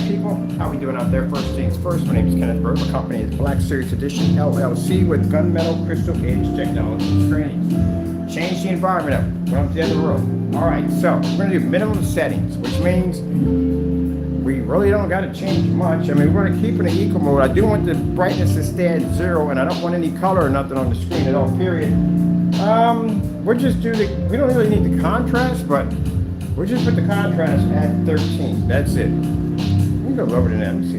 people? How we doing out there? First things first, my name is Kenneth Burr. My company is Black Series Edition LLC with gunmetal crystal edge technology training. Change the environment up. Going to the other room. Alright, so we're going to do minimum settings, which means we really don't got to change much. I mean, we're going to keep in the eco mode. I do want the brightness to stay at 0, and I don't want any color or nothing on the screen at all, period. We'll just do we don't really need the contrast, but we'll just put the contrast at 13. That's it. We can go over to them and see.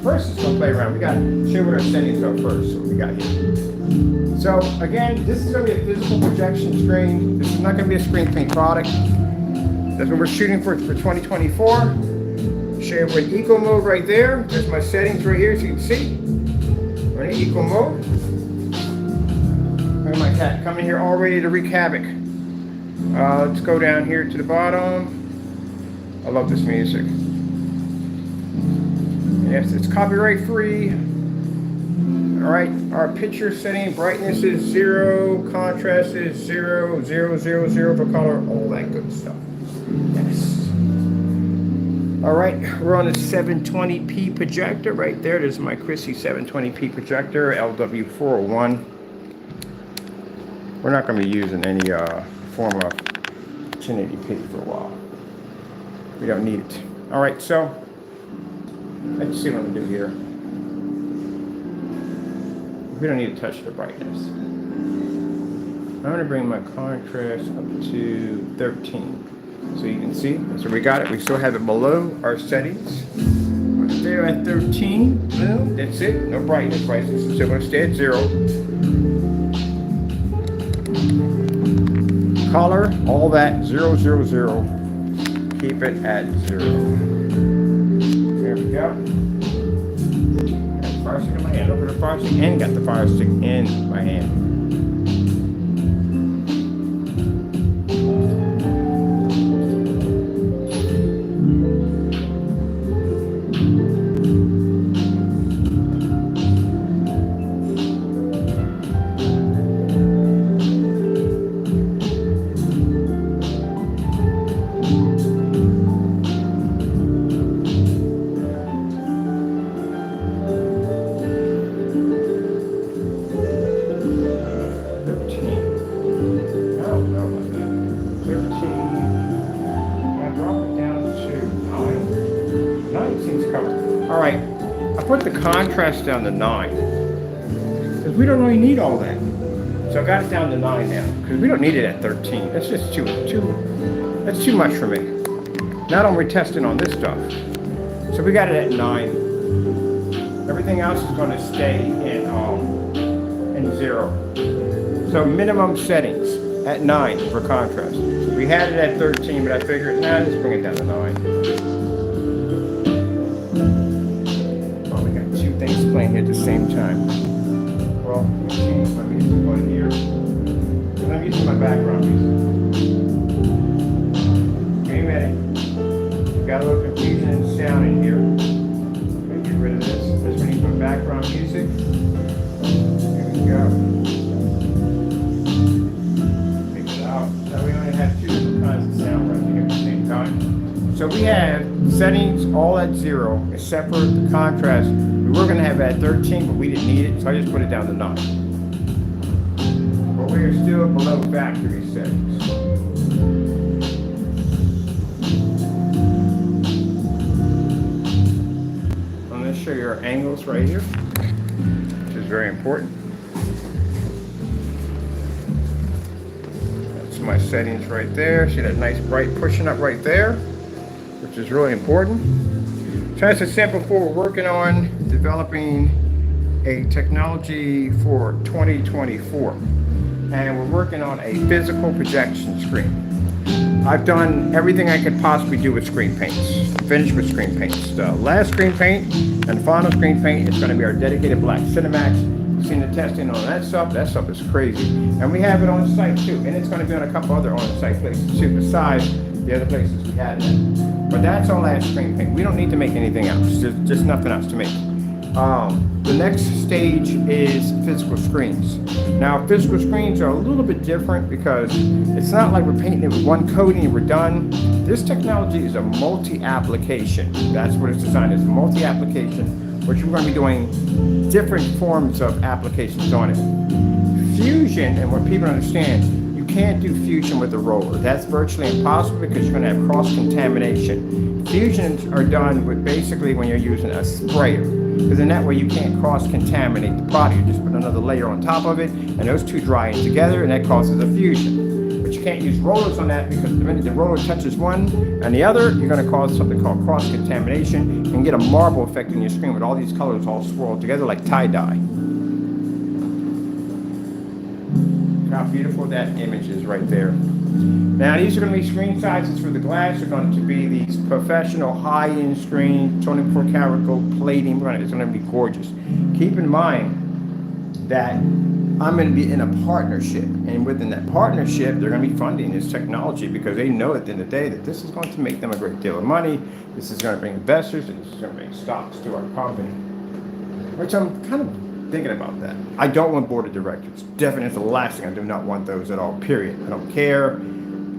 First, let's go play around. We got to show what our settings are first. So what we got here. So again, this is going to be a physical projection screen. This is not going to be a screen paint product. That's what we're shooting for 2024. Show you we're in eco mode right there. There's my settings right here, so you can see. We're in eco mode. Look at my cat coming here all ready to wreak havoc. Let's go down here to the bottom. I love this music. Yes, it's copyright free. Alright, our picture setting, brightness is 0, contrast is 0, 0, 0, 0 for color, all that good stuff. Yes. Alright, we're on a 720p projector right there. There's my Chrissy 720p projector, LW401. We're not going to be using any form of 1080p for a while. We don't need it. Alright, so let's see what I'm going to do here. We don't need to touch the brightness. I'm going to bring my contrast up to 13. So you can see, so we got it. We still have it below our settings. We're there at 13. Boom. That's it. No brightness. Brightness is still going to stay at 0. Color, all that 0, 0, 0. Keep it at 0. There we go. Got the fire stick in my hand. Over the fire stick and got the fire stick in my hand. Alright, I put the contrast down to 9 because we don't really need all that. So I got it down to 9 now because we don't need it at 13. That's just that's too much for me. Not only testing on this stuff. So we got it at 9. Everything else is going to stay in 0. So minimum settings at 9 for contrast. We had it at 13, but I figured, nah, let's bring it down to 9. Things playing here at the same time. Well, let me change my music on here. And I'm using my background music. Okay, ready? Got a little confusion in sound in here. I'm going to get rid of this. This one needs my background music. There we go. Take it out. So we only have 2 different kinds of sound running here at the same time. So we have settings all at 0, except for the contrast. We were going to have it at 13, but we didn't need it, so I just put it down to 9. But we are still below factory settings. I'm going to show you our angles right here, which is very important. That's my settings right there. See that nice bright pushing up right there, which is really important. So as I said before, we're working on developing a technology for 2024. And we're working on a physical projection screen. I've done everything I could possibly do with screen paints. Finished with screen paints. The last screen paint and the final screen paint is going to be our dedicated black Cinemax. You've seen the testing on that stuff. That stuff is crazy. And we have it on site too. And it's going to be on a couple other on-site places too, besides the other places we had it. But that's our last screen paint. We don't need to make anything else. There's just nothing else to make. The next stage is physical screens. Now, physical screens are a little bit different because it's not like we're painting it with one coating and we're done. This technology is a multi-application. That's what it's designed as, multi-application, which we're going to be doing different forms of applications on it. Fusion, and what people understand, you can't do fusion with a roller. That's virtually impossible because you're going to have cross-contamination. Fusions are done with basically when you're using a sprayer, because in that way you can't cross-contaminate the product. You just put another layer on top of it, and those two dry in together, and that causes a fusion. But you can't use rollers on that because the minute the roller touches one and the other, you're going to cause something called cross-contamination and get a marble effect in your screen with all these colors all swirled together like tie-dye. How beautiful that image is right there. Now these are going to be screen sizes for the glass. Are going to be these professional high-end screen, 24 karat gold plating. It's going to be gorgeous. Keep in mind that I'm going to be in a partnership, and within that partnership, they're going to be funding this technology because they know at the end of the day that this is going to make them a great deal of money. This is going to bring investors, and this is going to bring stocks to our company, which I'm kind of thinking about that. I don't want board of directors. Definitely the last thing. I do not want those at all, period. I don't care.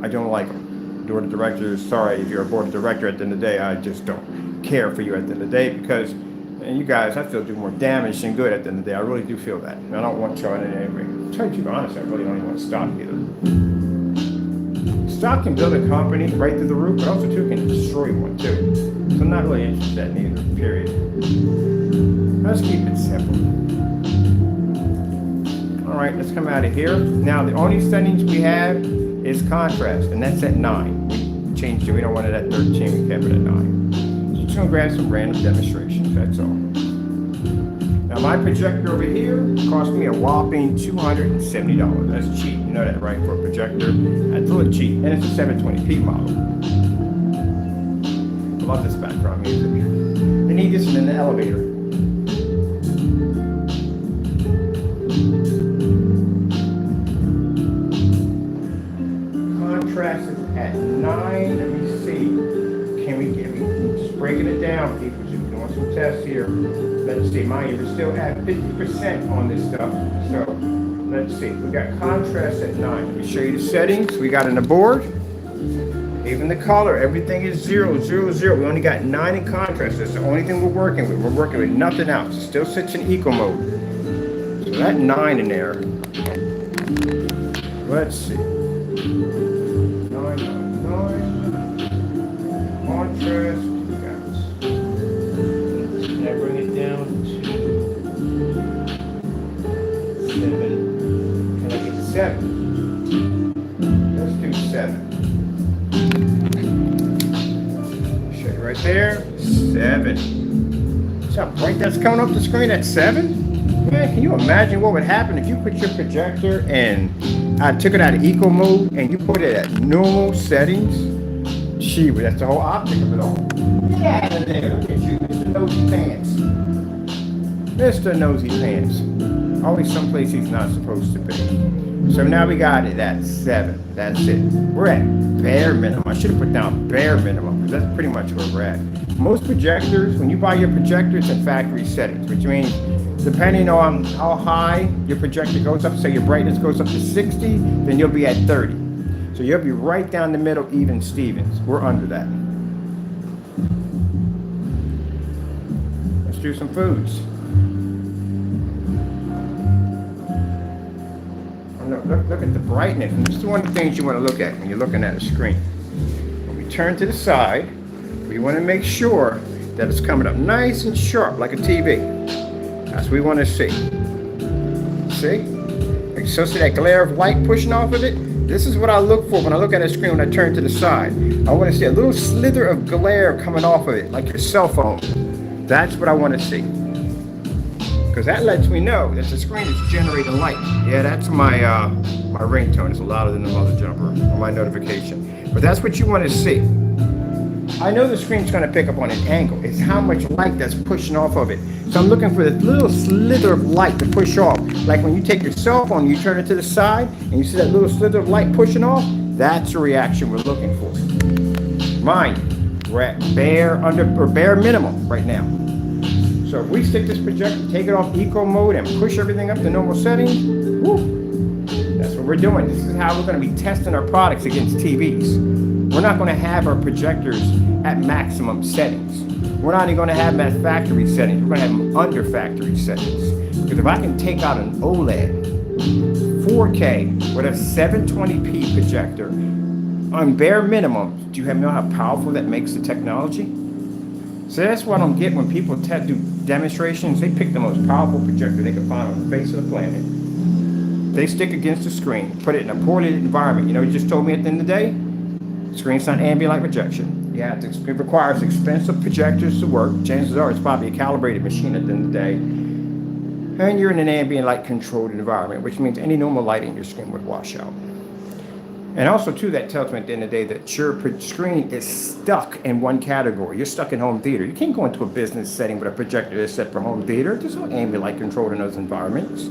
I don't like them. Board of directors, sorry if you're a board of director at the end of the day, I just don't care for you at the end of the day because and you guys, I feel do more damage than good at the end of the day. I really do feel that. And I don't want y'all in any way. To tell you the honest, I really don't even want stock either. Stock can build a company right through the roof, but also too can destroy one too. So I'm not really interested in either, period. Let's keep it simple. All right, let's come out of here. Now, the only settings we have is contrast, and that's at 9. We changed it. We don't want it at 13. We kept it at 9. So just gonna grab some random demonstrations. That's all. Now, my projector over here cost me a whopping $270. That's cheap. You know that, right? For a projector, that's really cheap, and it's a 720p model. I love this background music. They need this in the elevator. Contrast is at 9. Let me see. Can we get me? Just breaking it down, people. Just doing some tests here. Let's see. Mind you, we're still at 50% on this stuff. So let's see. We got contrast at 9. Let me show you the settings we got on the board. Even the color, everything is 0, 0, 0. We only got 9 in contrast. That's the only thing we're working with. We're working with nothing else. It still sits in eco mode. So that 9 in there. Let's see. 9, 9. Contrast. We got. Can I bring it down to 7? Can I get 7? Let's do 7. Right there, 7. See how bright that's coming up the screen at 7? Man, can you imagine what would happen if you put your projector and I took it out of eco mode and you put it at normal settings? Gee, that's the whole optic of it all. Get out of there, look at you, Mr. Nosy Pants. Mr. Nosy Pants. Always someplace he's not supposed to be. So now we got it at 7. That's it. We're at bare minimum. I should have put down bare minimum because that's pretty much where we're at. Most projectors, when you buy your projectors in factory settings, which means depending on how high your projector goes up, say your brightness goes up to 60, then you'll be at 30. So you'll be right down the middle, even Stevens. We're under that. Let's do some foods. Look at the brightness. And this is one of the things you want to look at when you're looking at a screen. When we turn to the side, we want to make sure that it's coming up nice and sharp like a TV. That's what we want to see. See? So see that glare of light pushing off of it? This is what I look for when I look at a screen when I turn to the side. I want to see a little slither of glare coming off of it, like your cell phone. That's what I want to see. Because that lets me know that the screen is generating light. Yeah, that's my my ringtone. It's louder than the mother jumper on my notification. But that's what you want to see. I know the screen's going to pick up on an angle. It's how much light that's pushing off of it. So I'm looking for this little slither of light to push off. Like when you take your cell phone, you turn it to the side, and you see that little slither of light pushing off. That's the reaction we're looking for. Mind, we're at bare minimum right now. So if we stick this projector, take it off eco mode and push everything up to normal setting, woo, that's what we're doing. This is how we're going to be testing our products against TVs. We're not going to have our projectors at maximum settings. We're not even going to have them at factory settings. We're going to have them under factory settings. Because if I can take out an OLED 4K with a 720p projector on bare minimum, do you know how powerful that makes the technology? So that's what I don't get when people do demonstrations. They pick the most powerful projector they can find on the face of the planet. They stick against the screen, put it in a poorly lit environment. You know, you just told me at the end of the day, the screen's not ambient light rejection. It requires expensive projectors to work. Chances are it's probably a calibrated machine at the end of the day. And you're in an ambient light controlled environment, which means any normal light in your screen would wash out. And also, too, that tells me at the end of the day that your screen is stuck in one category. You're stuck in home theater. You can't go into a business setting with a projector that's set for home theater. There's no ambient light controlled in those environments.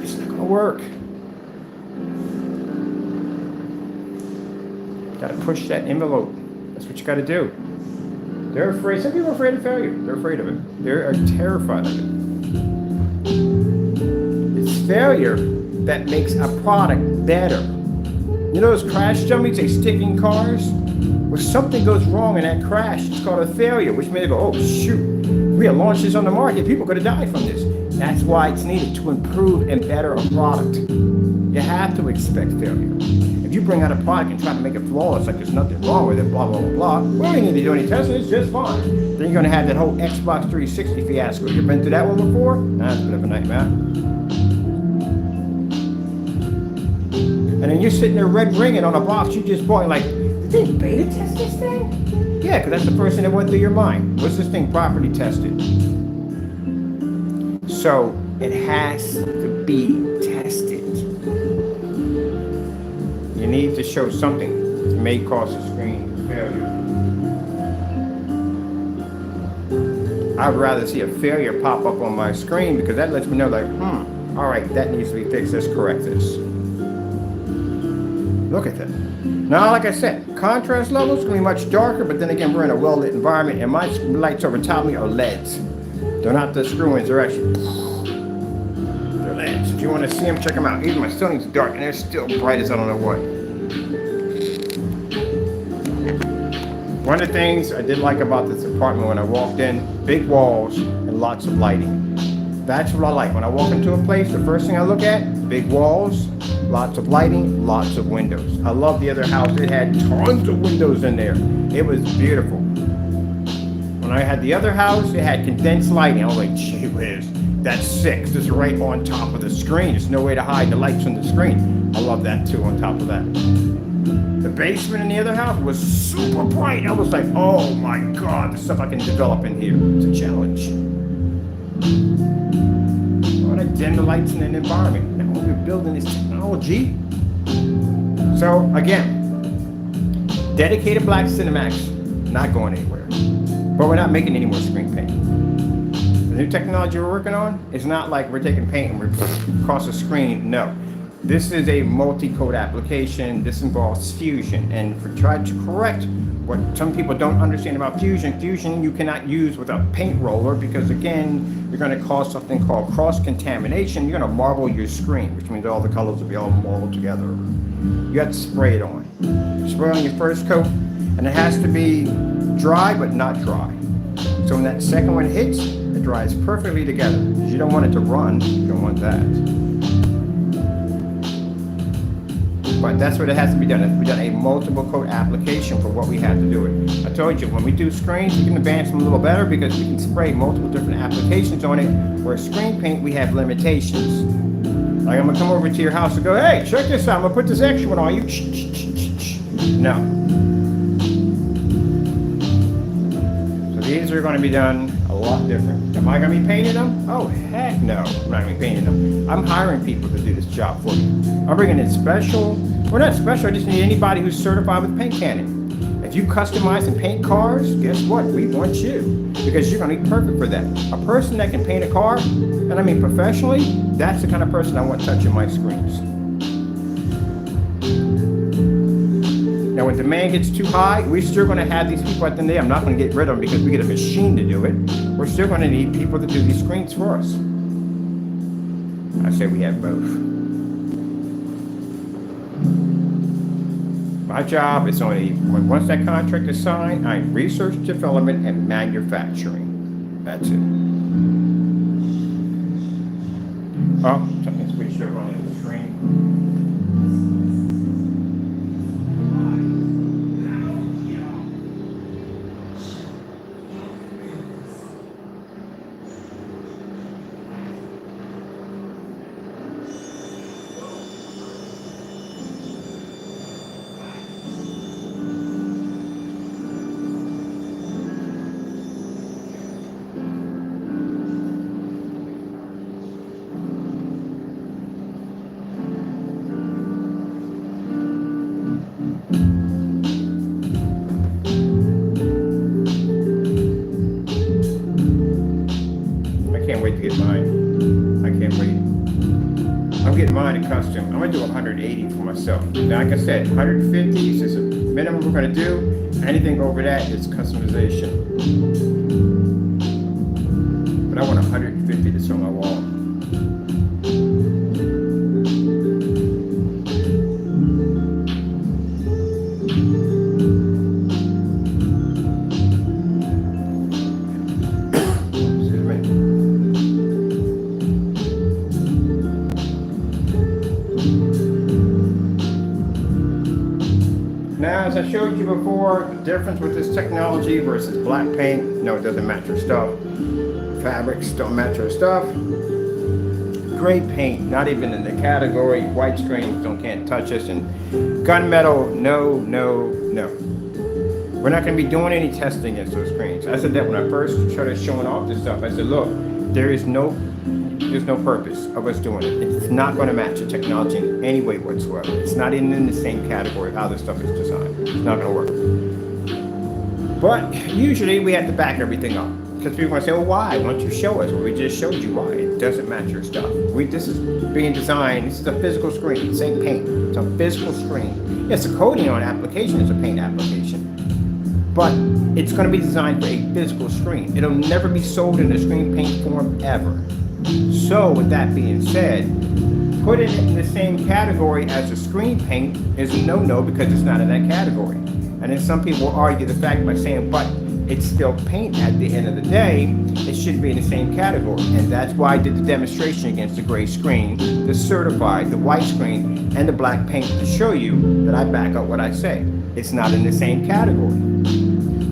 It's not going to work. Got to push that envelope. That's what you got to do. They're afraid. Some people are afraid of failure. They're afraid of it. They are terrified of it. It's failure that makes a product better. You know those crash dummies they stick in cars? When something goes wrong in that crash, it's called a failure, which means they go, oh shoot, we have launched this on the market, people could have died from this. That's why it's needed to improve and better a product. You have to expect failure. If you bring out a product and try to make it flawless, like there's nothing wrong with it, blah, blah, blah, blah, we don't need to do any testing, it's just fine. Then you're gonna have that whole Xbox 360 fiasco. You've been through that one before? That's a bit of a nightmare. And then you're sitting there red ringing on a box you just bought, like, did they beta test this thing? Yeah, because that's the person that went through your mind. Was this thing properly tested? So it has to be tested. You need to show something that may cause the screen failure. I'd rather see a failure pop up on my screen because that lets me know, like, all right, that needs to be fixed. Let's correct this. Look at that. Now, like I said, contrast levels going to be much darker, but then again, we're in a well-lit environment, and my lights over top of me are LEDs. They're not the screw-ins, they're actually, they're LEDs. If you want to see them, check them out. Even my ceiling's dark, and they're still bright as I don't know what. One of the things I did like about this apartment when I walked in, big walls and lots of lighting. That's what I like. When I walk into a place, the first thing I look at, big walls, lots of lighting, lots of windows. I love the other house. It had tons of windows in there. It was beautiful. When I had the other house, it had condensed lighting. I was like, gee whiz, that's sick. This is right on top of the screen. There's no way to hide the lights from the screen. I love that too on top of that. The basement in the other house was super bright. I was like, oh my God, the stuff I can develop in here. It's a challenge. I want to dim the lights in an environment. We're building this technology. So again, dedicated black Cinemax, not going anywhere. But we're not making any more screen paint. The new technology we're working on is not like we're taking paint and we're across the screen. No. This is a multi-coat application. This involves fusion. And for trying to correct what some people don't understand about fusion you cannot use with a paint roller because again, you're going to cause something called cross-contamination. You're going to marble your screen, which means all the colors will be all marbled together. You have to spray it on. Spray on your first coat, and it has to be dry but not dry. So when that second one hits, it dries perfectly together. You don't want it to run. You don't want that. But that's what it has to be done. It has to be done a multiple coat application for what we have to do it. I told you, when we do screens, we can advance them a little better because we can spray multiple different applications on it. Where screen paint, we have limitations. Like I'm gonna come over to your house and go, hey, check this out. I'm gonna put this extra one on you. No. So these are gonna be done a lot different. Am I gonna be painting them? Oh, heck no. I'm not gonna be painting them. I'm hiring people to do this job for me. I'm bringing in special. We're not special, I just need anybody who's certified with paint canning. If you customize and paint cars, guess what? We want you because you're going to be perfect for that. A person that can paint a car, and I mean professionally, that's the kind of person I want touching my screens. Now when demand gets too high, we're still going to have these people at the end of the day. I'm not going to get rid of them because we get a machine to do it. We're we're still going to need people to do these screens for us. I say we have both. My job is only, once that contract is signed, I'm research, development, and manufacturing. That's it. Oh, something's pretty sure on the screen. Custom. I'm gonna do 180 for myself. Now, like I said, 150 is the minimum we're gonna do. Anything over that is customization. But I want 150 that's on my wall. Now, as I showed you before, the difference with this technology versus black paint, no, it doesn't match your stuff. Fabrics don't match your stuff. Gray paint, not even in the category. White screens can't touch us. And gunmetal, no, no, no. We're not going to be doing any testing against those screens. I said that when I first started showing off this stuff. I said, look, there's no purpose of us doing it. It's not going to match the technology in any way whatsoever. It's not even in the same category of how this stuff is designed. It's not going to work. But usually we have to back everything up. Because people are going to say, well, why? Why don't you show us? Well, we just showed you why. It doesn't match your stuff. This is being designed. This is a physical screen. It's ain't paint. It's a physical screen. Yes, the coding on application is a paint application. But it's going to be designed for a physical screen. It'll never be sold in a screen paint form ever. So with that being said, put it in the same category as a screen paint is a no-no because it's not in that category. And then some people argue the fact by saying, but it's still paint at the end of the day, it should be in the same category. And that's why I did the demonstration against the gray screen, the certified, the white screen, and the black paint to show you that I back up what I say. It's not in the same category.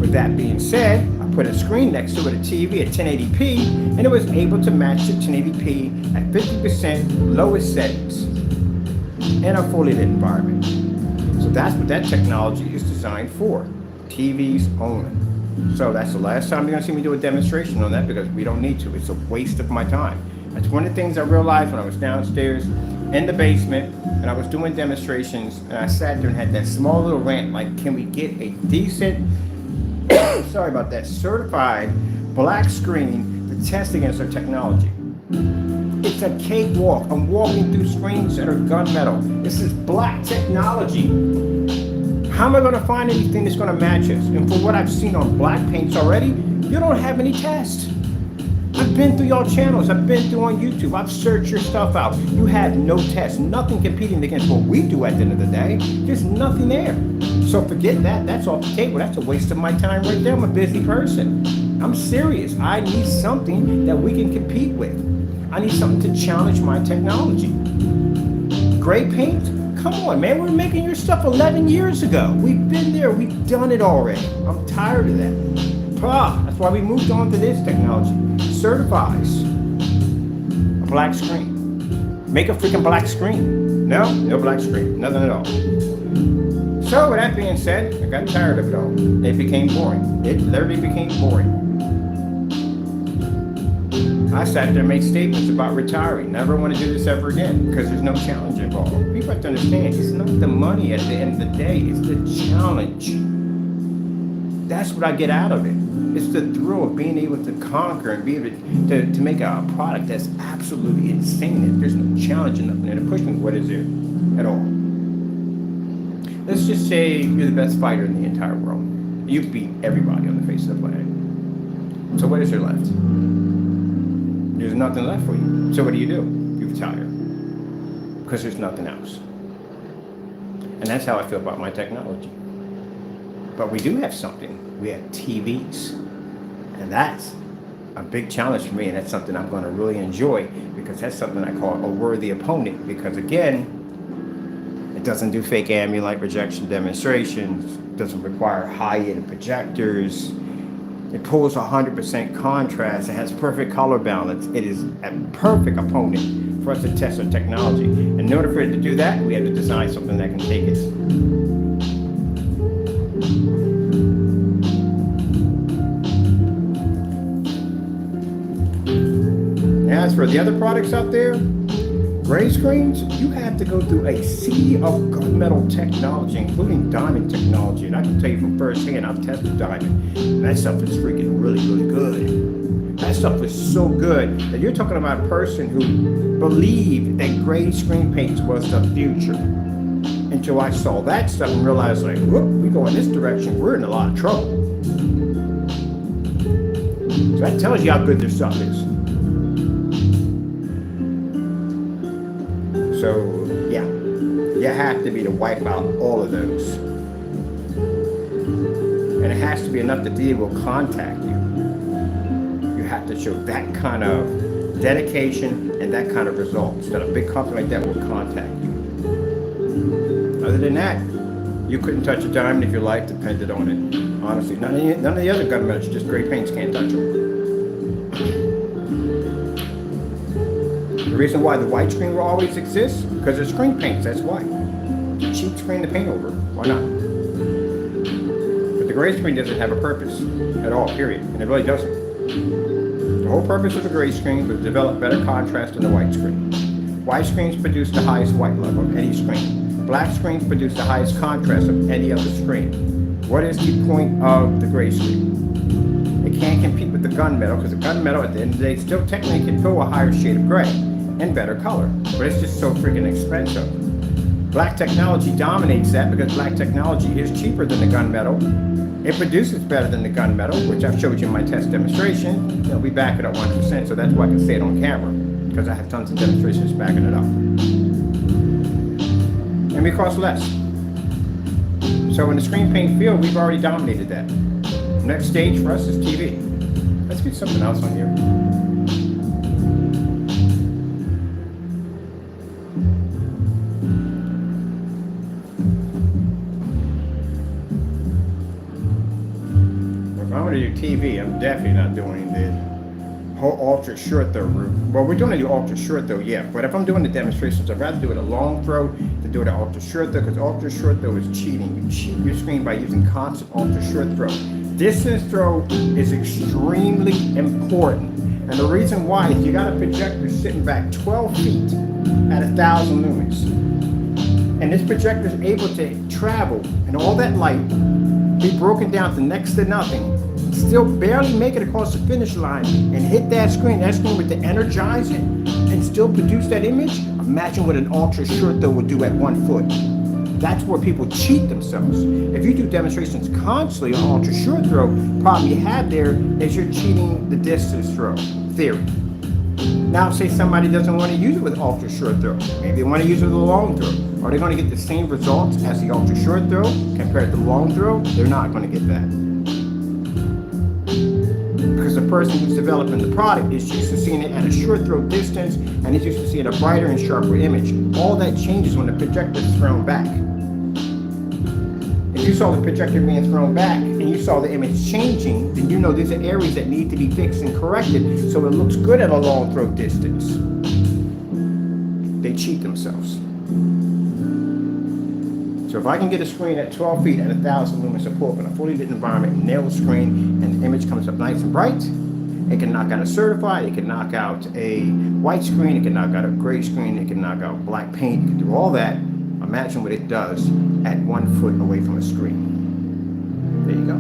With that being said, I put a screen next to it, a TV at 1080p, and it was able to match the 1080p at 50% lowest settings in a fully lit environment. So that's what that technology is designed for, TVs only. So that's the last time you're gonna see me do a demonstration on that because we don't need to. It's a waste of my time. That's one of the things I realized when I was downstairs in the basement and I was doing demonstrations and I sat there and had that small little rant like, can we get a decent, sorry about that, certified black screen to test against our technology? It's a cakewalk. I'm walking through screens that are gunmetal. This is black technology. How am I going to find anything that's going to match us? And for what I've seen on black paints already, you don't have any tests. I've been through y'all channels. I've been through on YouTube. I've searched your stuff out. You have no tests. Nothing competing against what we do at the end of the day. There's nothing there. So forget that. That's off the table. That's a waste of my time right there. I'm a busy person. I'm serious. I need something that we can compete with. I need something to challenge my technology. Gray paint? Come on, man. We were making your stuff 11 years ago. We've been there. We've done it already. I'm tired of that. That's why we moved on to this technology. Certifies a black screen. Make a freaking black screen. No black screen. Nothing at all. So with that being said, I got tired of it all. It became boring. It literally became boring. I sat there and made statements about retiring. Never want to do this ever again because there's no challenge involved. People have to understand, it's not the money at the end of the day, it's the challenge. That's what I get out of it. It's the thrill of being able to conquer and be able to make a product that's absolutely insane. There's no challenge in nothing there to push me. What is there at all? Let's just say you're the best fighter in the entire world. You beat everybody on the face of the planet. So what is there left? There's nothing left for you. So what do? You retire. Because there's nothing else. And that's how I feel about my technology. But we do have something. We have TVs. And that's a big challenge for me, and that's something I'm going to really enjoy, because that's something I call a worthy opponent. Because again, it doesn't do fake ambient light projection demonstrations, doesn't require high-end projectors. It pulls 100% contrast. It has perfect color balance. It is a perfect opponent for us to test our technology. And in order for it to do that, we have to design something that can take it. As for the other products out there, gray screens, you have to go through a sea of gunmetal technology, including diamond technology. And I can tell you from firsthand, I've tested diamond. That stuff is freaking really, really good. That stuff is so good that you're talking about a person who believed that gray screen paints was the future. Until I saw that stuff and realized, like, whoop, we go in this direction, we're in a lot of trouble. So that tells you how good this stuff is. So, yeah, you have to be to wipe out all of those. And it has to be enough that they will contact you. You have to show that kind of dedication and that kind of results, that a big company like that will contact you. Other than that, you couldn't touch a diamond if your life depended on it. Honestly, none of the other gunmetals, just gray paints, can't touch them. The reason why the white screen will always exist, because they're screen paints, that's why. Cheap screen to paint over, why not? But the gray screen doesn't have a purpose at all, period, and it really doesn't. The whole purpose of the gray screen was to develop better contrast than the white screen. White screens produce the highest white level of any screen. Black screens produce the highest contrast of any other screen. What is the point of the gray screen? It can't compete with the gunmetal, because the gunmetal at the end of the day still technically can fill a higher shade of gray and better color, but it's just so freaking expensive. Black technology dominates that because black technology is cheaper than the gunmetal. It produces better than the gunmetal, which I've showed you in my test demonstration. We back it up 100%, so that's why I can say it on camera, because I have tons of demonstrations backing it up. And we cost less. So in the screen paint field, we've already dominated that. Next stage for us is TV. Let's get something else on here. If I'm going to do TV, I'm definitely not doing the whole ultra short throw route. Well, we're doing the ultra short throw, yeah. But if I'm doing the demonstrations, I'd rather do it a long throw than do it an ultra short throw, because ultra short throw is cheating. You cheat your screen by using constant ultra short throw. Distance throw is extremely important. And the reason why is you got a projector sitting back 12 feet at 1,000 lumens. And this projector is able to travel and all that light be broken down to next to nothing, still barely make it across the finish line and hit that screen with to energize it and still produce that image. Imagine what an ultra short throw would do at 1 foot. That's where people cheat themselves. If you do demonstrations constantly on ultra short throw, the problem you have there is you're cheating the distance throw theory. Now say somebody doesn't want to use it with ultra short throw. Maybe they want to use it with a long throw. Are they going to get the same results as the ultra short throw compared to the long throw? They're not going to get that. Because the person who's developing the product is used to seeing it at a short throw distance, and is used to seeing a brighter and sharper image. All that changes when the projector is thrown back. If you saw the projector being thrown back and you saw the image changing, then you know these are areas that need to be fixed and corrected so it looks good at a long throw distance. They cheat themselves. So if I can get a screen at 12 feet at 1,000 lumens of pull up in a fully lit environment, nail the screen, and the image comes up nice and bright, it can knock out a certified, it can knock out a white screen, it can knock out a gray screen, it can knock out black paint, it can do all that. Imagine what it does at 1 foot away from a screen. There you go.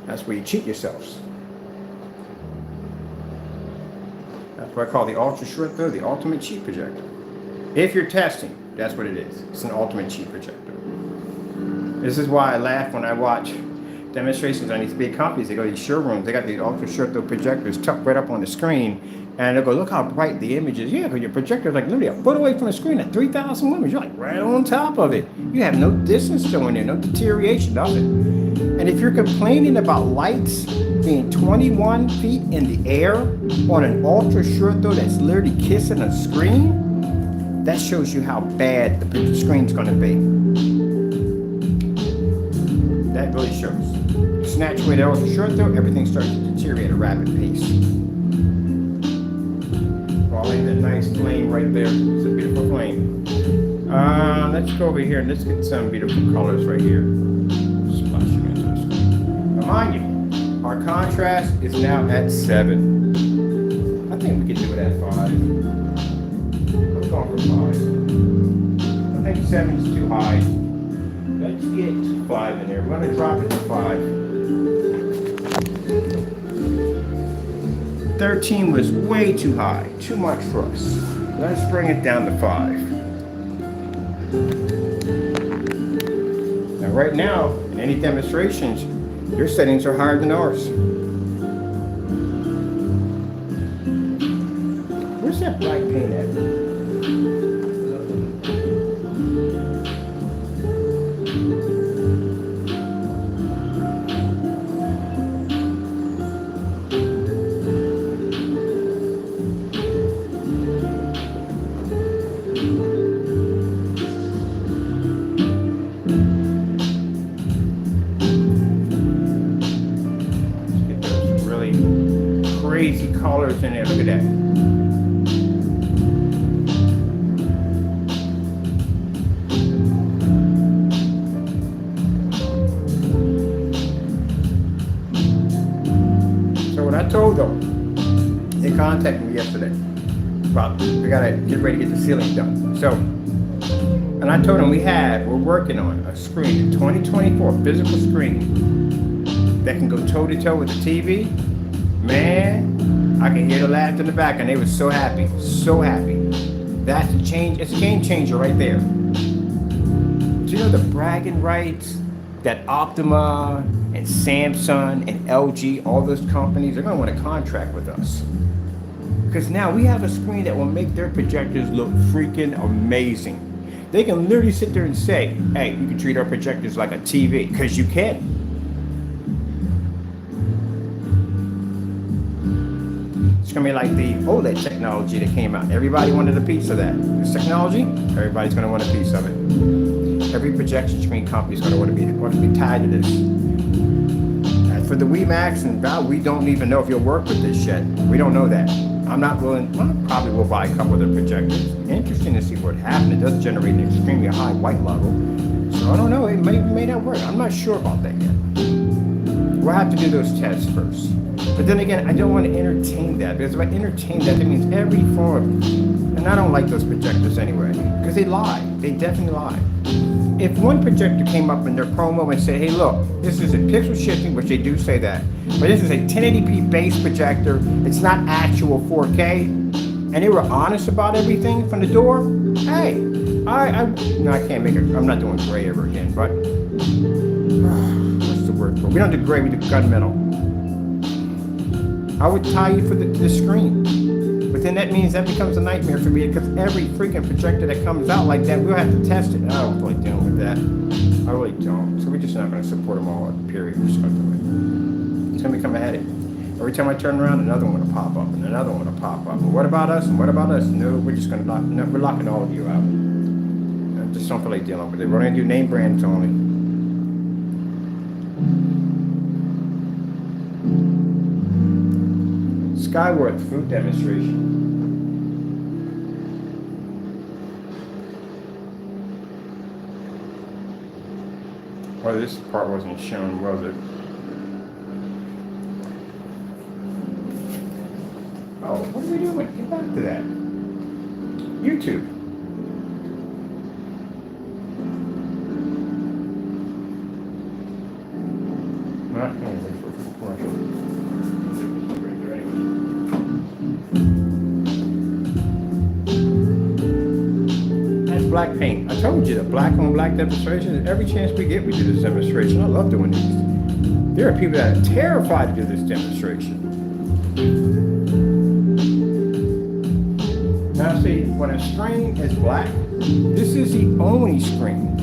That's where you cheat yourselves. That's what I call the ultra short throw, the ultimate cheat projector. If you're testing, that's what it is. It's an ultimate cheat projector. This is why I laugh when I watch demonstrations on these big companies. They go to these showrooms. They got these ultra short throw projectors tucked right up on the screen, and they'll go, look how bright the image is. Yeah, because your projector is like literally a foot away from the screen at 3,000 lumens. You're like right on top of it. You have no distance showing there, no deterioration, nothing. And if you're complaining about lights being 21 feet in the air on an ultra short throw that's literally kissing a screen, that shows you how bad the screen's going to be. That really shows. Snatch away the ultra short throw, everything starts to deteriorate at a rapid pace. Oh, I like that nice flame right there. It's a beautiful flame. Let's go over here and let's get some beautiful colors right here. Splashing into the screen. Now, mind you, our contrast is now at 7. I think we can do it at 5. I'm going for 5. I think 7 is too high. Let's get 5 in there. We're going to drop it to 5. 13 was way too high. Too much for us. Let's bring it down to 5. Now right now, in any demonstrations, your settings are higher than ours. Where's that black paint at? Crazy colors in there. Look at that. So what I told them, they contacted me yesterday. Well, we gotta get ready to get the ceiling done. So, and I told them we're working on a screen, a 2024 physical screen that can go toe to toe with the TV. Man, I can hear the laughter in the back, and they were so happy, so happy. That's a change. It's a game changer right there. Do you know the bragging rights that Optima and Samsung and LG, all those companies, they're going to want a contract with us. Because now we have a screen that will make their projectors look freaking amazing. They can literally sit there and say, hey, you can treat our projectors like a TV, because you can. It's gonna be like the OLED technology that came out. Everybody wanted a piece of that. This technology, everybody's gonna want a piece of it. Every projection screen company is gonna want to be tied to this. As for the WeMax and Val, we don't even know if you'll work with this yet. We don't know that. I'm not willing. I probably will buy a couple of their projectors. Interesting to see what happens. It does generate an extremely high white level. So I don't know. It may not work. I'm not sure about that yet. We'll have to do those tests first. But then again, I don't want to entertain that, because if I entertain that, that means every form. And I don't like those projectors anyway, because they lie. They definitely lie. If one projector came up in their promo and said, hey look, this is a pixel shifting, which they do say that, but this is a 1080p base projector, it's not actual 4K, and they were honest about everything from the door, hey, no, I can't make it, I'm not doing gray ever again, but, what's the word for it? We don't do gray, we do gunmetal. I would tie you to the screen. But then that means that becomes a nightmare for me, because every freaking projector that comes out like that, we'll have to test it. I don't really deal with that. I really don't. So we're just not going to support them all, period. We're just going to do it. It's going to become a headache. Every time I turn around, another one will pop up, and another one will pop up. And what about us? And what about us? No, we're just going to we're locking all of you out. I just don't feel like dealing with it. We're going to do name brands only. Skyworth food demonstration. Well, this part wasn't shown, was it? Oh, what are we doing? Get back to that. YouTube. Not going to wait for a commercial. Black paint. I told you, the black on black demonstration, every chance we get, we do this demonstration. I love doing these. There are people that are terrified to do this demonstration. Now see, when a screen is black, this is the only screen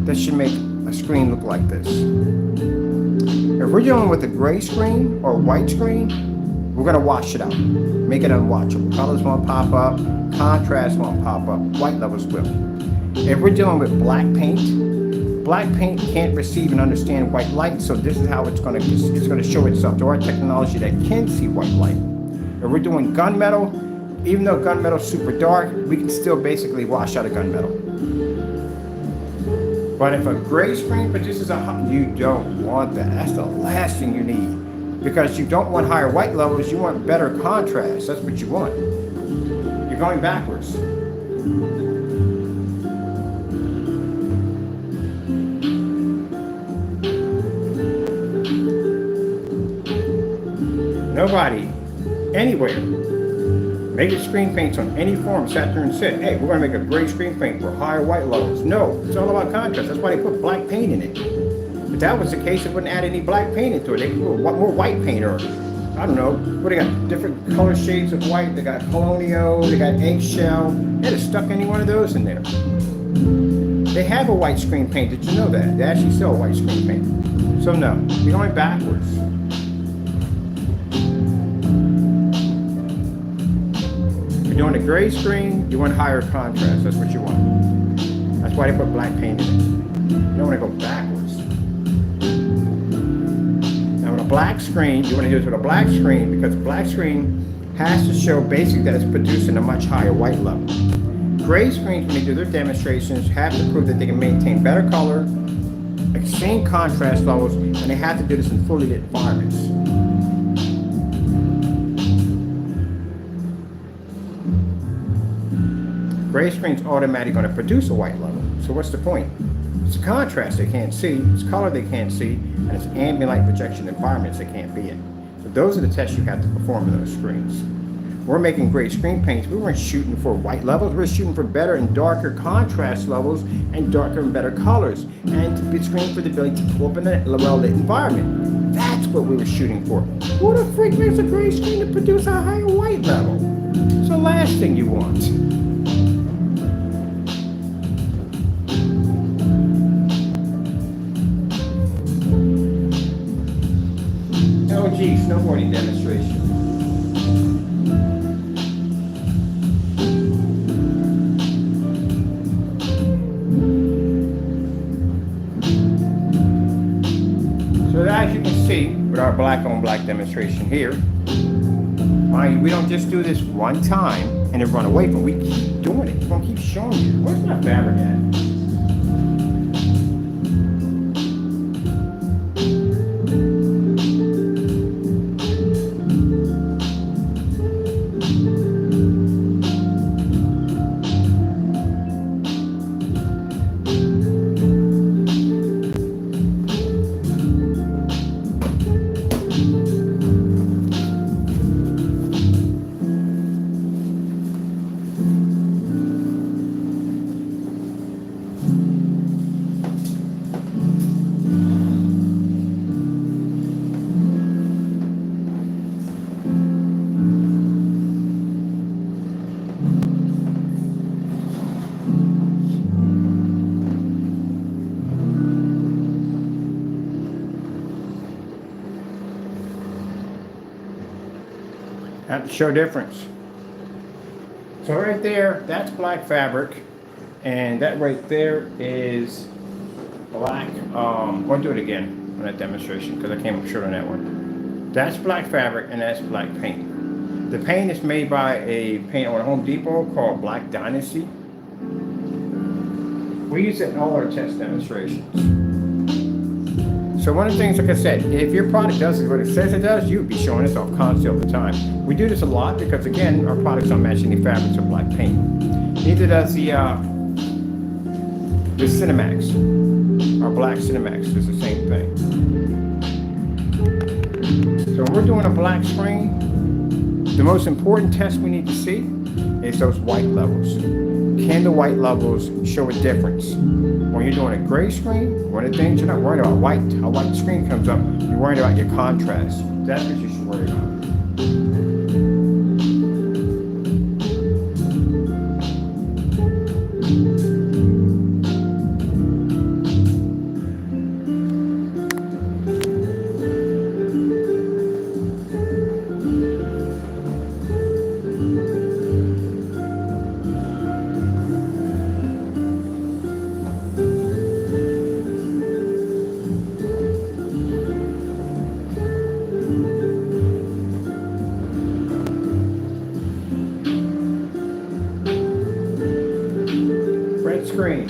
that should make a screen look like this. If we're dealing with a gray screen or white screen, we're gonna wash it out, make it unwatchable. Colors won't pop up, contrast won't pop up, white levels will. If we're dealing with black paint can't receive and understand white light, so this is how it's gonna show itself to our technology that can see white light. If we're doing gunmetal, even though gunmetal is super dark, we can still basically wash out a gunmetal. But if a gray screen produces you don't want that. That's the last thing you need. Because you don't want higher white levels, you want better contrast. That's what you want. You're going backwards. Nobody, anywhere, making screen paints on any form sat there and said, hey, we're going to make a gray screen paint for higher white levels. No, it's all about contrast. That's why they put black paint in it. If that was the case, they wouldn't add any black paint into it. They could put more white paint, or I don't know. What they got? Different color shades of white. They got colonial. They got eggshell. They'd have stuck any one of those in there. They have a white screen paint. Did you know that? They actually sell white screen paint. So no, you're going backwards. If you're doing a gray screen, you want higher contrast. That's what you want. That's why they put black paint in it. You don't want to go backwards. Black screen, you want to do this with a black screen because a black screen has to show basically that it's producing a much higher white level. Gray screens, when they do their demonstrations, have to prove that they can maintain better color, same contrast levels, and they have to do this in fully lit environments. Gray screen's automatically going to produce a white level. So what's the point? It's contrast they can't see, it's color they can't see, and it's ambient light projection environments they can't be in. So those are the tests you have to perform in those screens. We're making great screen paints. We weren't shooting for white levels. We're shooting for better and darker contrast levels and darker and better colors, and to be screened for the ability to pull up in a well-lit environment. That's what we were shooting for. Who the freak makes a gray screen to produce a higher white level? It's the last thing you want. LG snowboarding demonstration. So as you can see with our black on black demonstration here, mind you, we don't just do this one time and then run away from it. We keep doing it. We're going to keep showing you. Where's my fabric at? Have to show difference. So right there, that's black fabric, and that right there is black. I'll do it again on that demonstration because I came up short on that one. That's black fabric and that's black paint. The paint is made by a paint on Home Depot called Black Dynasty. We use it in all our test demonstrations. So one of the things, like I said, if your product does what it says it does, you'd be showing this off constantly all the time. We do this a lot because, again, our products don't match any fabrics or black paint. Neither does the Cinemax. Our black Cinemax is the same thing. So when we're doing a black screen, the most important test we need to see is those white levels. can the white levels show a difference? When you're doing a gray screen, one of the things you're not worried about white, how white the screen comes up, you're worried about your contrast. That's what you should worry about. Screen.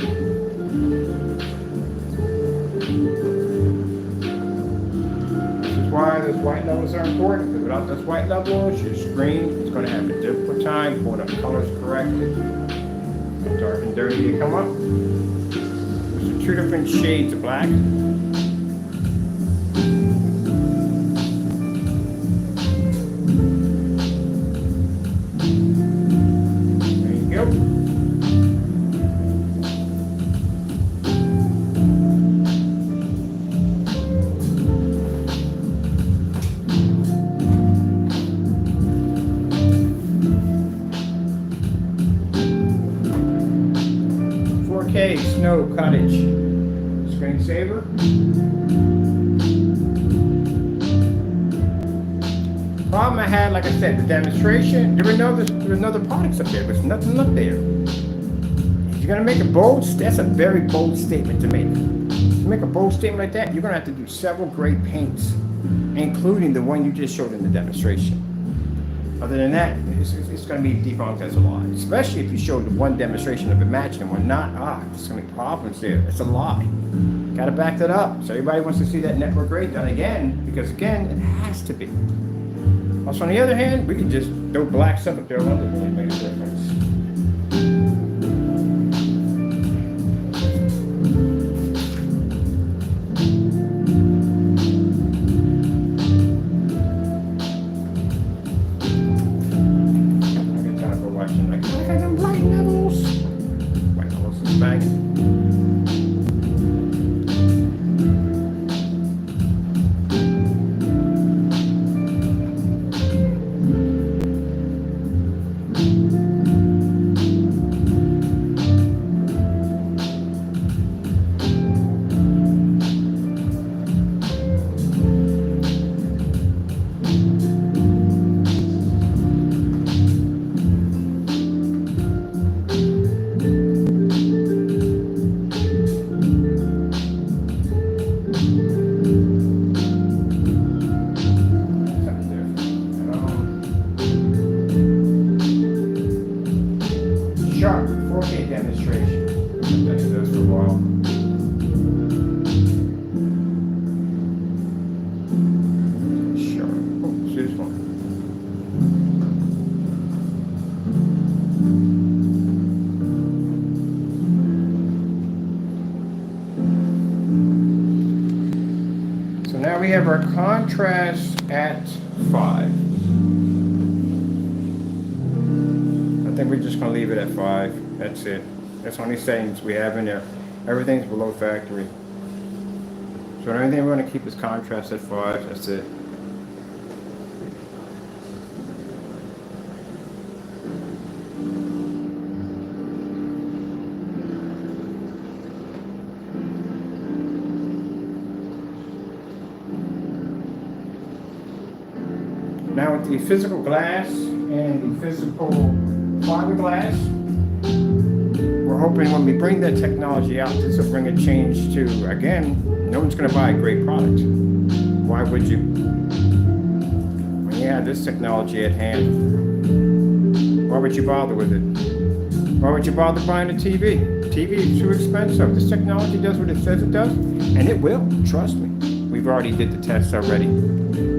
This is why those white levels are important, because without those white levels, your screen is going to have a difficult time pulling up colors correctly. Dark and dirty you come up. There's two different shades of black. There you go. Snow Cottage screensaver. Problem I had, like I said, the demonstration, there were no other products up there. There's nothing up there. If you're gonna make a bold, that's a very bold statement to make. To make a bold statement like that, you're gonna have to do several great paints, including the one you just showed in the demonstration. Other than that, it's going to be debunked as a lie. Especially if you showed one demonstration of it matching and one not. There's going to be problems there. It's a lie. Got to back that up. So everybody wants to see that network rate done again, because again, it has to be. Also, on the other hand, we can just throw black stuff up there under it and make a difference. Sharp 4K demonstration. I've been doing this for a while. Sharp. Oh, see this one. So now we have our contrast at 5. I think we're just going to leave it at 5. That's it. That's the only settings we have in there. Everything's below factory. So the only thing we're going to keep is contrast at 5. That's it. Now with the physical glass and the physical fiberglass, we're hoping when we bring that technology out, this will bring a change to, again, no one's going to buy a great product. Why would you? When you have this technology at hand, why would you bother with it? Why would you bother buying a TV? TV is too expensive. This technology does what it says it does, and it will, trust me. We've already did the tests already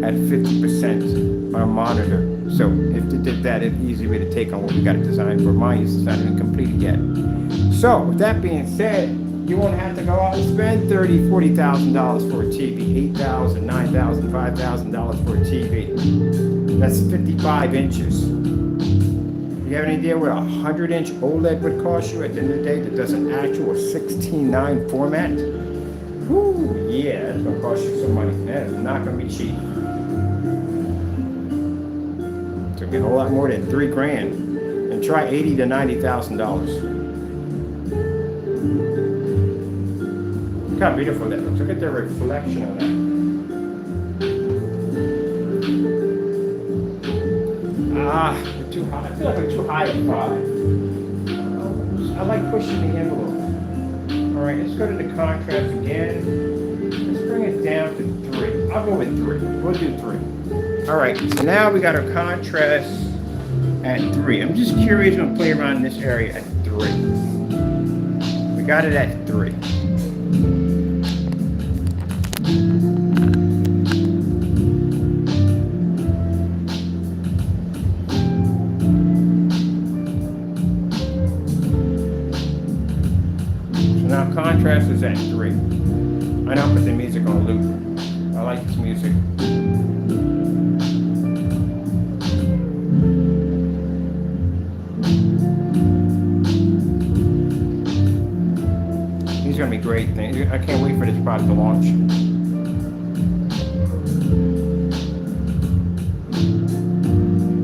at 50% on a monitor. So if it did that, it'd easily be to take on what we got it designed for. Mine is not even completed yet. So with that being said, you won't have to go out and spend $30,000, $40,000 for a TV, $8,000, $9,000, $5,000 for a TV. That's 55 inches. You have any idea what a 100-inch OLED would cost you at the end of the day that does an actual 16:9 format? Whoo, yeah, that's gonna cost you some money. That is not gonna be cheap. It's gonna be a whole lot more than $3,000. And try $80,000 to $90,000. Look how beautiful that looks. Look at the reflection of that. We're too high. I feel like we're too high at 5. I like pushing the envelope. All right, let's go to the contrast again. Let's bring it down to 3. I'll go with 3. We'll do 3. All right, so now we got our contrast at 3. I'm just curious, I'm gonna play around in this area at 3. We got it at 3. Contrast is at 3. I know, put the music on loop. I like this music. These are gonna be great things. I can't wait for this product to launch.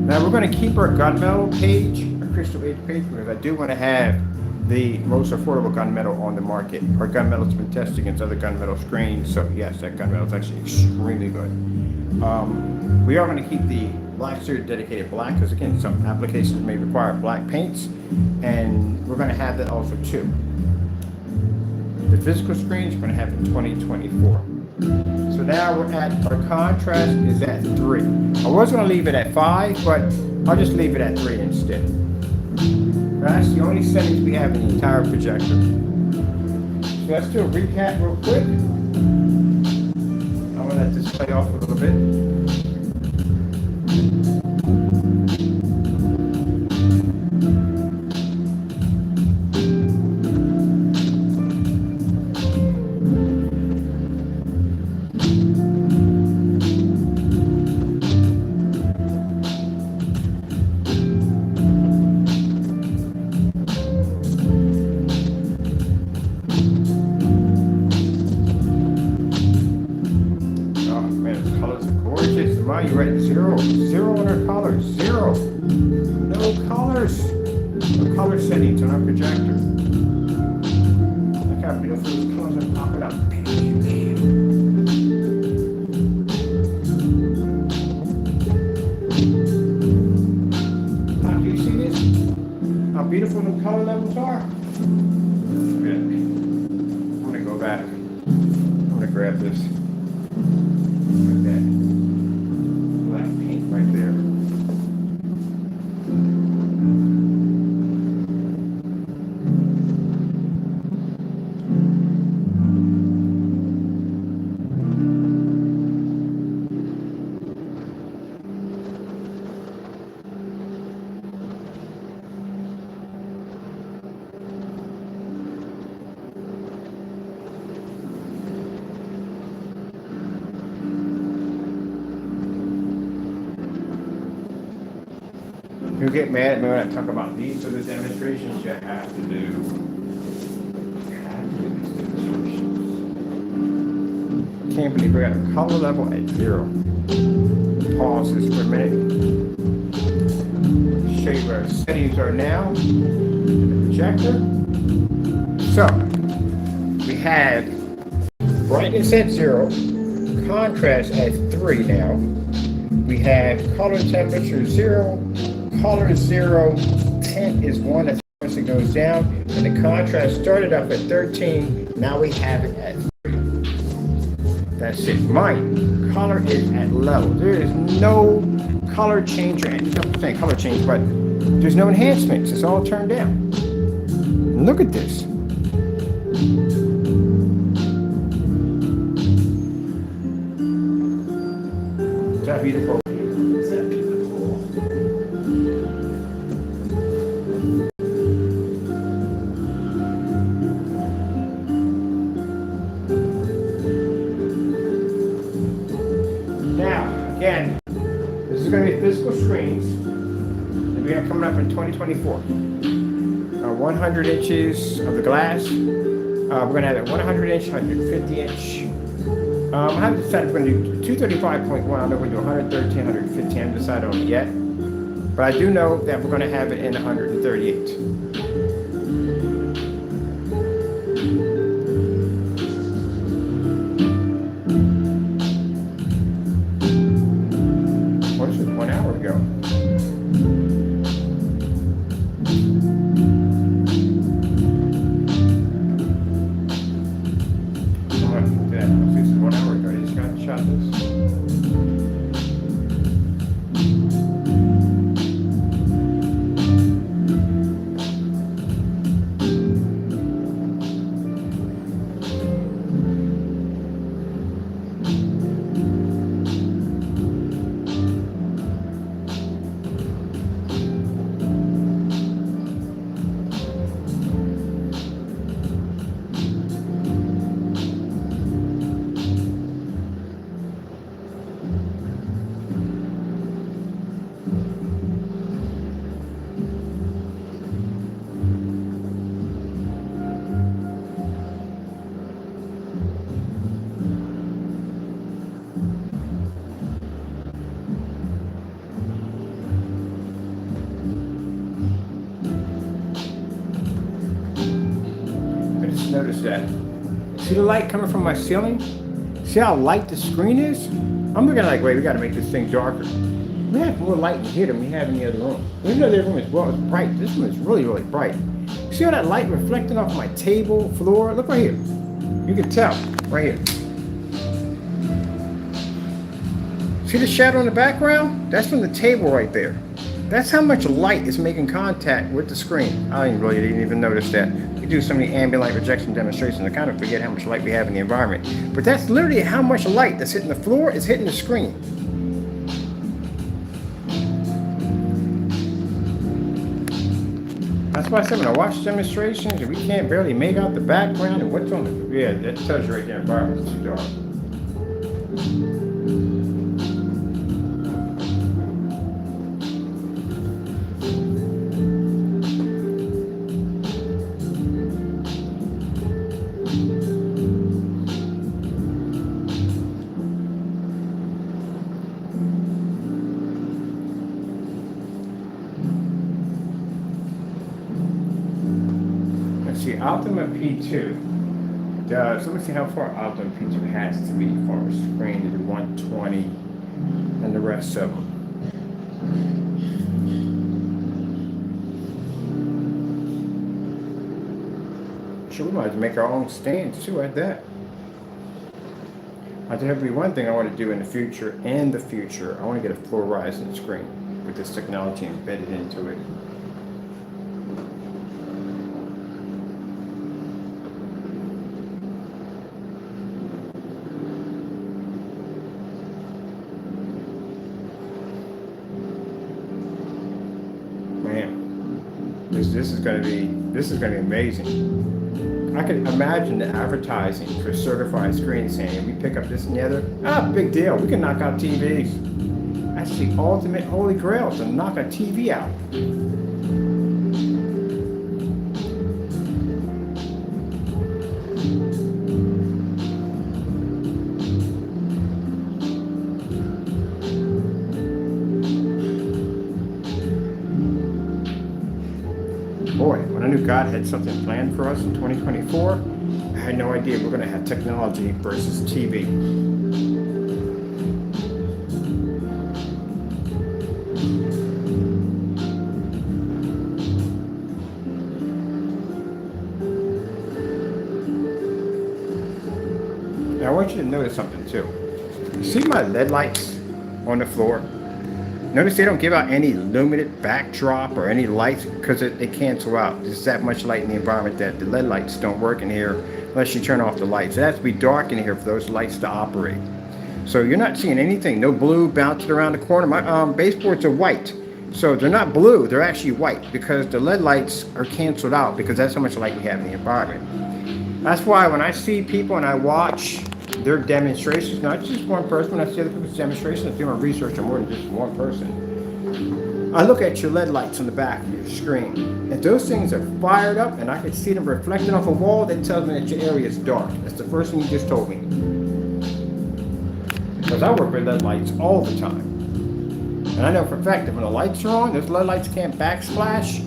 Now we're gonna keep our gunmetal page, our crystal age page, because I do want to have the most affordable gunmetal on the market. Our gunmetal's been tested against other gunmetal screens, so yes, that gunmetal is actually extremely good. We are going to keep the black series dedicated black, because again, some applications may require black paints, and we're going to have that also too. The physical screens, we're going to have in 2024. So now we're at, our contrast is at 3. I was going to leave it at 5, but I'll just leave it at 3 instead. That's the only settings we have in the entire projector. So let's do a recap real quick. I'm gonna let this play off a little bit. You're at 0 on our colors, 0. No colors. No color settings on our projector. Look how beautiful those colors are popping up. Do you see this? How beautiful the color levels are? Good. I'm gonna go back. I'm gonna grab this. Like that. Right there. You get mad at me when I talk about these are the demonstrations you have to do. Can't believe we got a color level at 0. Pause this for a minute. Show you where our settings are now in the projector. So we have brightness at 0, contrast at 3 now. We have color temperature 0. Color is 0, tint is 1, as it goes down, and the contrast started up at 13, now we have it at 3. That's it. My color is at level. There is no color change, I'm saying color change, but there's no enhancements. It's all turned down. Look at this. Is that beautiful? Again, this is going to be physical screens. And we are coming coming up in 2024. 100 inches of the glass. We're going to have a 100 inch, 150 inch. I haven't decided if we're going to do 235.1. I don't know if we're going to do 113, 115. I haven't decided on it yet. But I do know that we're going to have it in 138. What is it? 1 hour ago. Notice that. See the light coming from my ceiling? See how light the screen is? I'm looking like, wait, we gotta make this thing darker. We have more light in here than we have in the other room. Even though the other room is, well, it's bright, this room is really, really bright. See all that light reflecting off my table, floor? Look right here. You can tell, right here. See the shadow in the background? That's from the table right there. That's how much light is making contact with the screen. I didn't even notice that. We do so many ambient light rejection demonstrations, I kind of forget how much light we have in the environment. But that's literally how much light that's hitting the floor is hitting the screen. That's why I said when I watch demonstrations and we can't barely make out the background and what's on the, yeah, that tells you right there, environment's too dark. See, Ultimate P2 does, let me see how far Ultimate P2 has to be from the screen to the 120 and the rest of them. Sure, we might have to make our own stands too at that. I think that'd be one thing I want to do in the future. I want to get a fluorescent screen with this technology embedded into it. This is going to be amazing. I can imagine the advertising for certified screen saying we pick up this and the other. Big deal. We can knock out TVs. That's the ultimate holy grail, to knock a TV out. Boy, when I knew God had something planned for us in 2024, I had no idea we're going to have technology versus TV. Now I want you to notice something too. You see my LED lights on the floor? Notice they don't give out any illuminated backdrop or any lights because they cancel out. There's that much light in the environment that the LED lights don't work in here unless you turn off the lights. It has to be dark in here for those lights to operate. So you're not seeing anything. No blue bouncing around the corner. My baseboards are white. So they're not blue, they're actually white because the LED lights are canceled out because that's how much light we have in the environment. That's why when I see people and I watch their demonstrations, not just one person, when I see other people's demonstrations, I do my research on more than just one person. I look at your LED lights on the back of your screen. If those things are fired up and I can see them reflecting off a wall, that tells me that your area is dark. That's the first thing you just told me. Because I work with LED lights all the time. And I know for a fact that when the lights are on, those LED lights can't backsplash.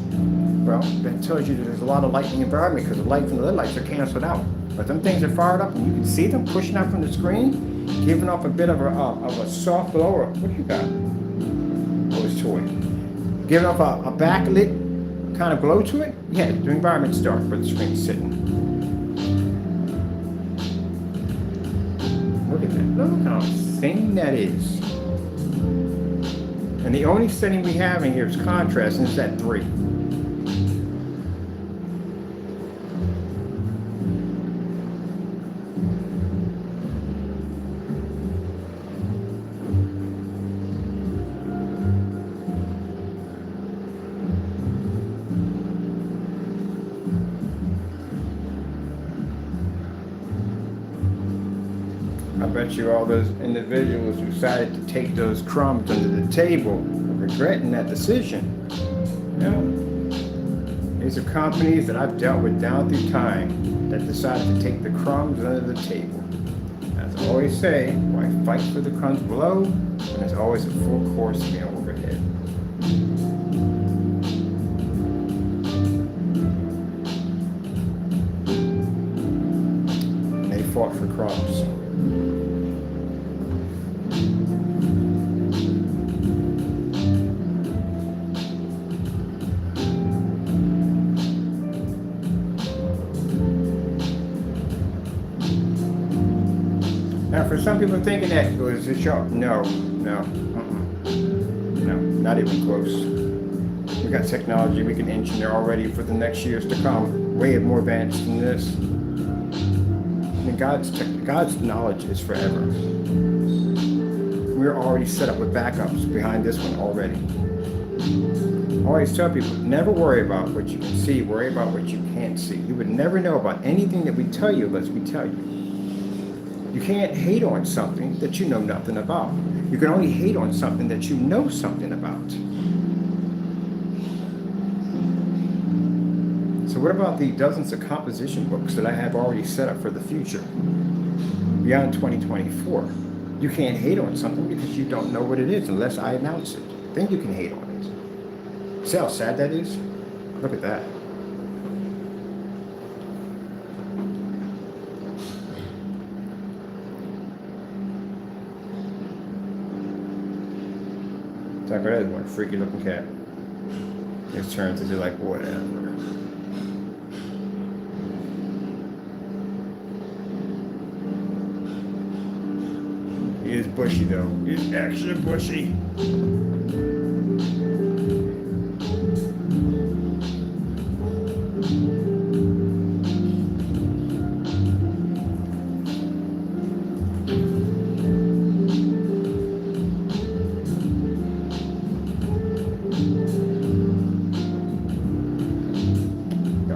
Well, that tells you that there's a lot of light in the environment because the light from the LED lights are canceled out. But them things are fired up and you can see them pushing out from the screen, giving off a bit of a soft glow. Or what do you got? Oh, it's toy. Giving off a backlit kind of glow to it. Yeah, the environment's dark where the screen's sitting. Look at that. Look how thin that is. And the only setting we have in here is contrast, and it's at 3. I bet you all those individuals who decided to take those crumbs under the table are regretting that decision. You know, these are companies that I've dealt with down through time that decided to take the crumbs under the table. As I always say, why fight for the crumbs below when there's always a full course meal overhead? And they fought for crumbs. Now, for some people thinking that, is it sharp? No, not even close. We got technology we can engineer already for the next years to come, way more advanced than this. I mean, God's knowledge is forever. We're already set up with backups behind this one already. I always tell people, never worry about what you can see, worry about what you can't see. You would never know about anything that we tell you unless we tell you. You can't hate on something that you know nothing about. You can only hate on something that you know something about. So what about the dozens of composition books that I have already set up for the future, beyond 2024? You can't hate on something because you don't know what it is unless I announce it. Then you can hate on it. See how sad that is? Look at that. That is one freaky looking cat. It turns into like whatever. He is bushy though. He's extra bushy.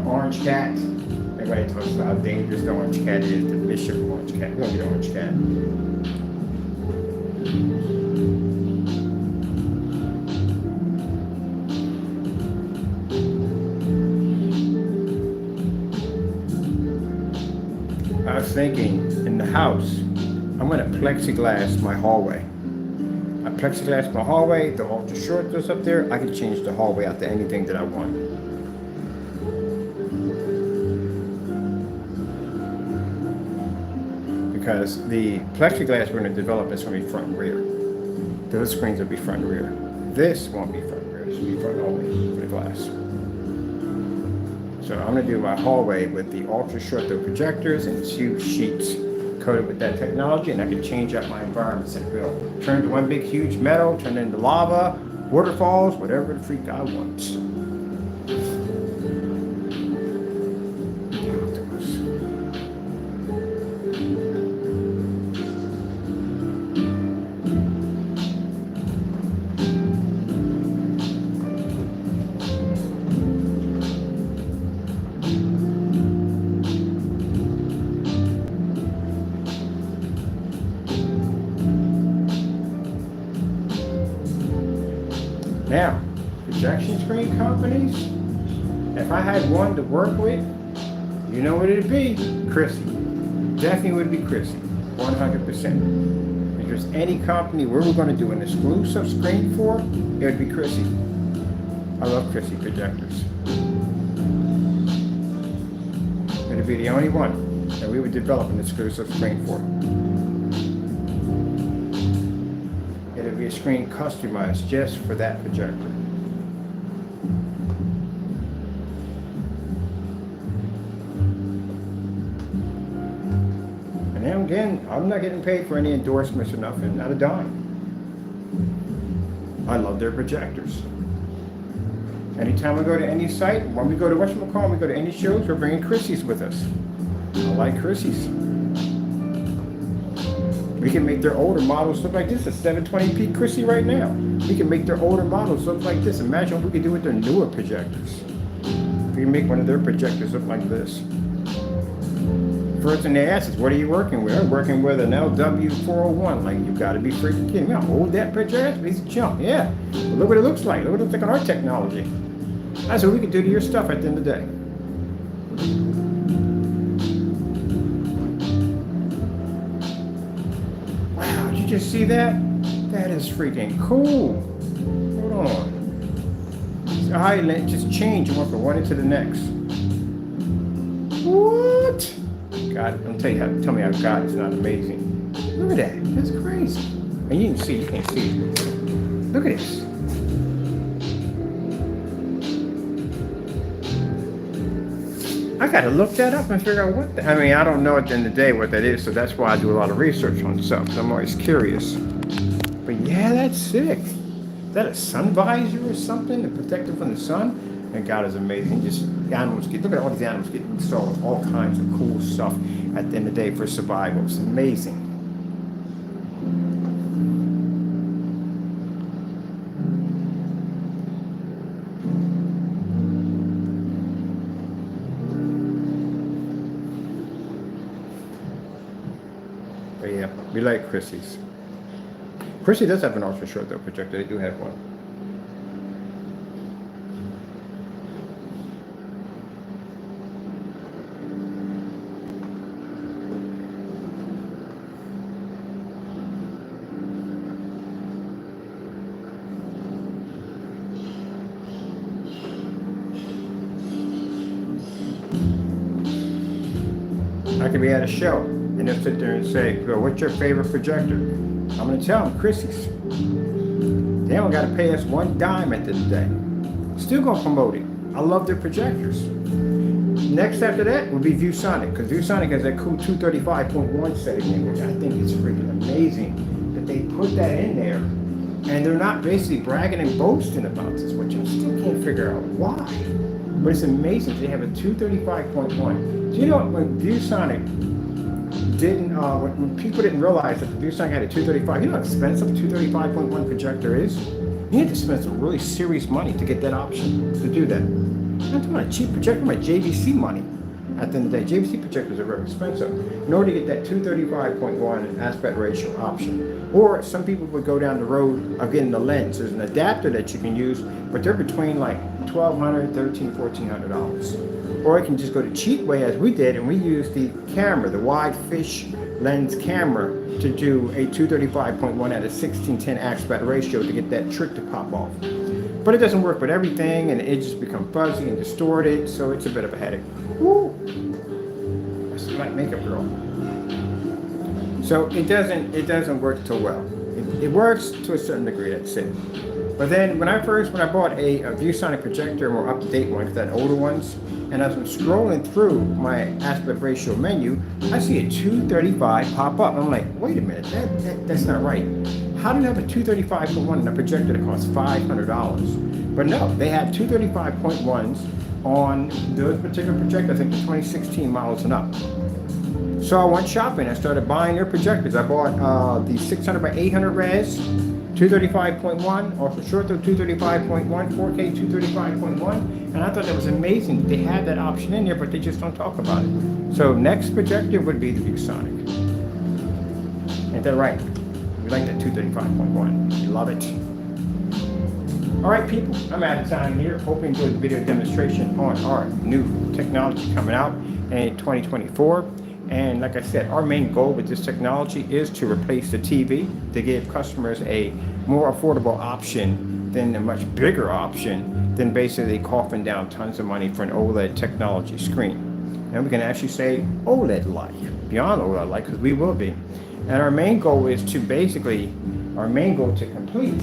Orange cat. Everybody talks about how dangerous the orange cat is, the bishop orange cat. We don't get orange cat. I was thinking, in the house, I'm going to plexiglass my hallway. I plexiglass my hallway, the ultra short goes up there, I can change the hallway out to anything that I want. Because the plexiglass we're going to develop is going to be front and rear. Those screens will be front and rear. This won't be front and rear, it'll be front only for the glass. So I'm going to do my hallway with the ultra short throw projectors and 2 sheets coated with that technology, and I can change out my environments at will. Turn to one big huge meadow, turn it into lava, waterfalls, whatever the freak I want. Now, projection screen companies, if I had one to work with, you know what it'd be? Chrissy. Definitely would be Chrissy. 100%. If there's any company where we're going to do an exclusive screen for, it would be Chrissy. I love Chrissy projectors. It'd be the only one that we would develop an exclusive screen for. It'd be a screen customized just for that projector. And then again, I'm not getting paid for any endorsements or nothing, not a dime. I love their projectors. Anytime we go to any site, when we go to whatchamacallit, we go to any shows, we're bringing Chrissy's with us. I like Chrissy's. We can make their older models look like this. A 720p Chrissy right now. We can make their older models look like this. Imagine what we could do with their newer projectors. We can make one of their projectors look like this. First thing they ask is, what are you working with? I'm working with an LW401. Like, you gotta be freaking kidding me. I'll hold that projector? Piece of junk. Yeah. But look what it looks like. Look what it looks like on our technology. That's what we can do to your stuff at the end of the day. Wow, did you just see that? That is freaking cool. Hold on. I just change and went from one into the next. What? God, don't tell me how God is not amazing. Look at that. That's crazy. And you can't see it. Look at this. I gotta look that up and figure out what I mean, I don't know at the end of the day what that is, so that's why I do a lot of research on stuff, because I'm always curious. But yeah, that's sick. Is that a sun visor or something to protect it from the sun? And God is amazing. Just animals look at all these animals getting installed with all kinds of cool stuff at the end of the day for survival. It's amazing. But yeah, we like Chrissy's. Chrissy does have an ultra short though projector. They do have one. I could be at a show and they'll sit there and say, well, what's your favorite projector? I'm going to tell them Chrissy's. They don't got to pay us one dime at the end of the day. Still going to promote it. I love their projectors. Next after that would be ViewSonic, because ViewSonic has that cool 235.1 setting in, which I think is freaking amazing that they put that in there. And they're not basically bragging and boasting about this, which I still can't figure out why. But it's amazing they have a 235.1. Do you know when ViewSonic didn't, when people didn't realize that the ViewSonic had a 235, you know how expensive a 235.1 projector is? You need to spend some really serious money to get that option, to do that. I'm not talking about a cheap projector, I'm about JVC money. At the end of the day, JVC projectors are very expensive. In order to get that 235.1 aspect ratio option, or some people would go down the road of getting the lens. There's an adapter that you can use, but they're between like $1,200, $1,300, $1,400. Or I can just go the cheap way as we did, and we used the camera, the wide fish lens camera, to do a 235.1 at a 16:10 aspect ratio to get that trick to pop off. But it doesn't work with everything, and it just becomes fuzzy and distorted, so it's a bit of a headache. Woo! That's like makeup girl. So it doesn't work too well. It works to a certain degree, that's it. But then when I bought a ViewSonic projector, a more up-to-date one, because I had older ones, and as I'm scrolling through my aspect ratio menu, I see a 235 pop up. I'm like, wait a minute, that's not right. How do you have a 235.1 in a projector that costs $500? But no, they have 235.1s on those particular projectors, I think the 2016 models and up. So I went shopping. I started buying their projectors. I bought the 600 by 800 res, 235.1, or for short though 235.1, 4K 235.1, and I thought that was amazing. They had that option in there, but they just don't talk about it. So next projector would be the ViewSonic. Ain't that right? We like that 235.1. We love it. All right, people, I'm out of time here. Hope you enjoyed the video demonstration on our new technology coming out in 2024. And like I said, our main goal with this technology is to replace the TV, to give customers a more affordable option than a much bigger option than basically coughing down tons of money for an OLED technology screen. And we can actually say OLED-like, beyond OLED-like, because we will be. And our main goal is to basically, our main goal to complete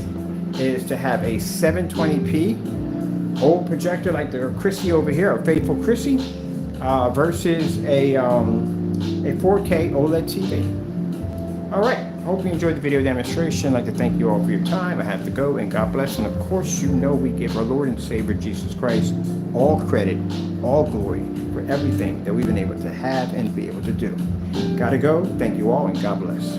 is to have a 720p old projector like the Chrissy over here, our faithful Chrissy, versus a 4K OLED TV. All right, hope you enjoyed the video demonstration. I'd like to thank you all for your time. I have to go, and God bless. And of course, you know we give our Lord and Savior Jesus Christ all credit, all glory for everything that we've been able to have and be able to do. Gotta go. Thank you all, and God bless.